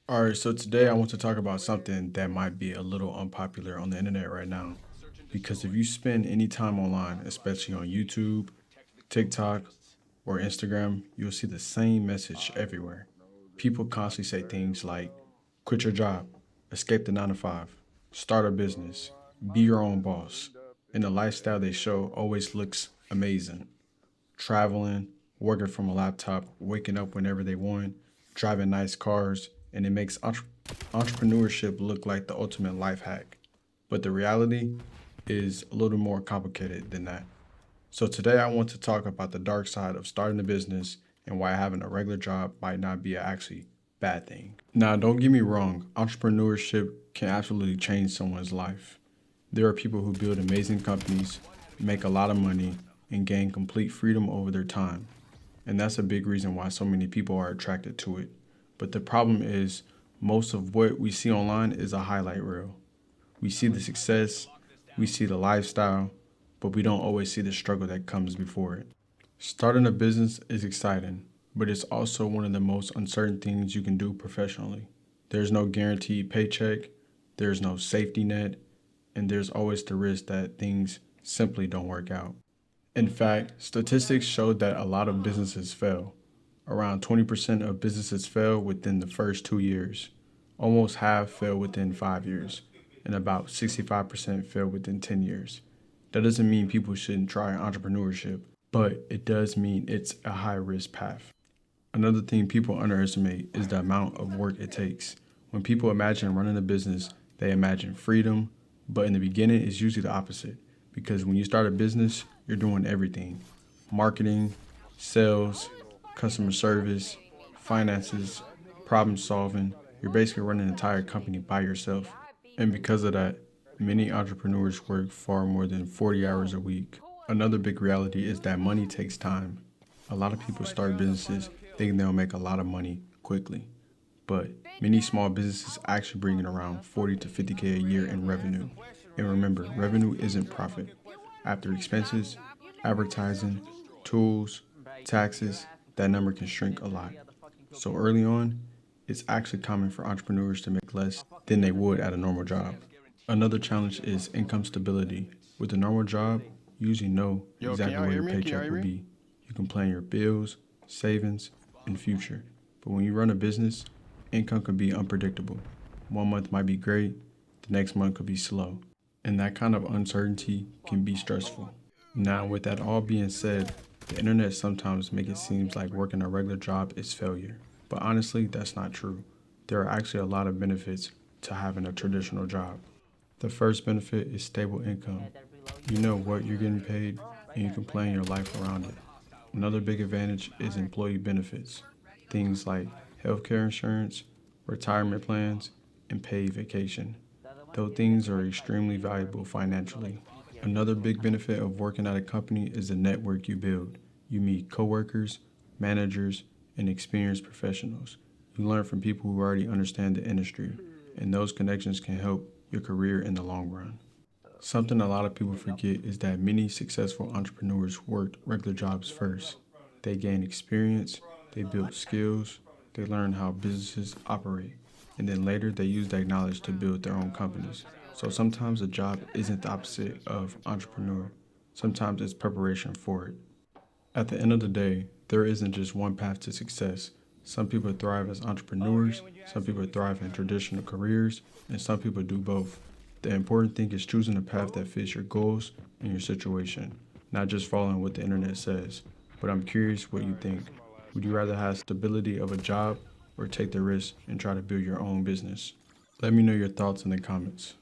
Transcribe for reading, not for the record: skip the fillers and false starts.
All right, so today I want to talk about something that might be a little unpopular on the internet right now. Because if you spend any time online, especially on YouTube, TikTok, or Instagram, you'll see the same message everywhere. People constantly say things like quit your job, escape the 9 to 5, start a business, be your own boss. And the lifestyle they show always looks amazing. Traveling, working from a laptop, waking up whenever they want, driving nice cars, and it makes entrepreneurship look like the ultimate life hack. But the reality is a little more complicated than that. So today I want to talk about the dark side of starting a business and why having a regular job might not be actually bad thing. Now, don't get me wrong, entrepreneurship can absolutely change someone's life. There are people who build amazing companies, make a lot of money, and gain complete freedom over their time. And that's a big reason why so many people are attracted to it. But the problem is, most of what we see online is a highlight reel. We see the success, we see the lifestyle, but we don't always see the struggle that comes before it. Starting a business is exciting, but it's also one of the most uncertain things you can do professionally. There's no guaranteed paycheck, there's no safety net, and there's always the risk that things simply don't work out. In fact, statistics show that a lot of businesses fail. Around 20% of businesses fail within the first 2 years. Almost half fail within 5 years, and about 65% fail within 10 years. That doesn't mean people shouldn't try entrepreneurship, but it does mean it's a high risk path. Another thing people underestimate is the amount of work it takes. When people imagine running a business, they imagine freedom, but in the beginning, it's usually the opposite. Because when you start a business, you're doing everything: marketing, sales, customer service, finances, problem solving. You're basically running an entire company by yourself. And because of that, many entrepreneurs work far more than 40 hours a week. Another big reality is that money takes time. A lot of people start businesses thinking they'll make a lot of money quickly, but many small businesses actually bring in around 40 to 50K a year in revenue. And remember, revenue isn't profit. After expenses, advertising, tools, taxes, that number can shrink a lot. So early on, it's actually common for entrepreneurs to make less than they would at a normal job. Another challenge is income stability. With a normal job, you usually know Yo, can exactly y'all where hear your me? Can y'all paycheck hear will me? be. You can plan your bills, savings, and future. But when you run a business, income can be unpredictable. One month might be great, the next month could be slow. And that kind of uncertainty can be stressful. Now, with that all being said, the internet sometimes makes it seem like working a regular job is failure. But honestly, that's not true. There are actually a lot of benefits to having a traditional job. The first benefit is stable income. You know what you're getting paid, and you can plan your life around it. Another big advantage is employee benefits. Things like healthcare insurance, retirement plans, and paid vacation. Those things are extremely valuable financially. Another big benefit of working at a company is the network you build. You meet coworkers, managers, and experienced professionals. You learn from people who already understand the industry, and those connections can help your career in the long run. Something a lot of people forget is that many successful entrepreneurs worked regular jobs first. They gained experience, they built skills, they learned how businesses operate, and then later they use that knowledge to build their own companies. So sometimes a job isn't the opposite of entrepreneur. Sometimes it's preparation for it. At the end of the day, there isn't just one path to success. Some people thrive as entrepreneurs, some people thrive in traditional careers, and some people do both. The important thing is choosing a path that fits your goals and your situation, not just following what the internet says. But I'm curious what you think. Would you rather have stability of a job or take the risk and try to build your own business? Let me know your thoughts in the comments.